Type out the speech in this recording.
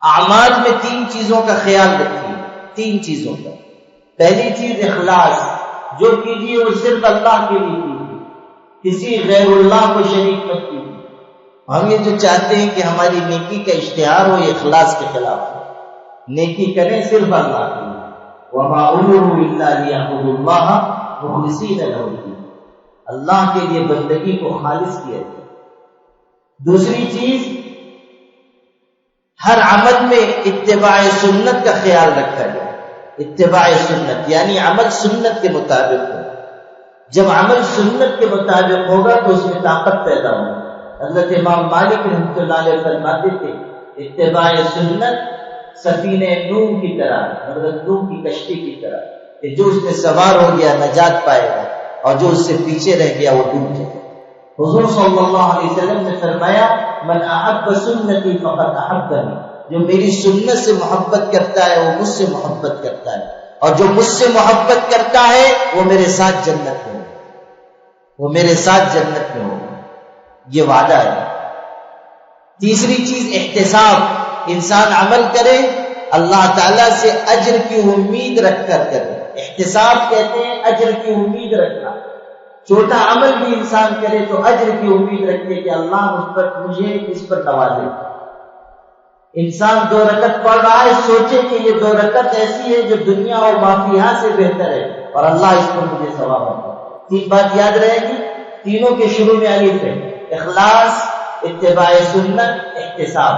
اعمال میں 3 چیزوں کا خیال رکھیے، 3 چیزوں کا۔ پہلی چیز اخلاص، جو کیجیے وہ صرف اللہ کے لیے کیجیے، کسی غیر اللہ کو شریک مت کیجیے۔ ہم یہ جو چاہتے ہیں کہ ہماری نیکی کا اشتہار ہو، یہ اخلاص کے خلاف ہے۔ نیکی کریں صرف اللہ کے لیے، وَمَا أُمِرُوا إِلَّا لِيَعْبُدُوا اللَّهَ مُخْلِصِينَ لَهُ الدِّينَ، اللہ کے لیے بندگی کو خالص کیا جائے۔ دوسری چیز، ہر عمل میں اتباع سنت کا خیال رکھا جائے۔ اتباع سنت یعنی عمل سنت کے مطابق ہو۔ جب عمل سنت کے مطابق ہوگا تو اس میں طاقت پیدا ہوگی۔ حضرت امام مالک رحمۃ اللہ علیہ فرماتے تھے اتباع سنت سفینہ نوح کی طرح، حضرت نوح کی کشتی کی طرح، کہ جو اس میں سوار ہو گیا نجات پائے گا اور جو اس سے پیچھے رہ گیا وہ ڈوب جائے گا۔ حضور صلی اللہ علیہ وسلم نے فرمایا من احب سنتی فقد احبنی، جو میری سنت سے محبت کرتا ہے وہ مجھ سے محبت کرتا ہے، اور جو مجھ سے محبت کرتا ہے وہ میرے ساتھ جنت میں ہوگا، وہ میرے ساتھ جنت میں ہوگا، یہ وعدہ ہے۔ تیسری چیز احتساب، انسان عمل کرے اللہ تعالیٰ سے اجر کی امید رکھ کر کرے۔ احتساب کہتے ہیں اجر کی امید رکھنا۔ چھوٹا عمل بھی انسان کرے تو اجر کی امید رکھے کہ اللہ مجھے اس پر نوازے۔ انسان 2 رکعت پڑھ رہا ہے، سوچے کہ یہ 2 رکعت ایسی ہے جو دنیا اور ما فیہا سے بہتر ہے اور اللہ اس پر مجھے ثواب دے۔ 3 بات یاد رہے گی، تینوں کے شروع میں الف ہے، اخلاص، اتباع سنت، احتساب۔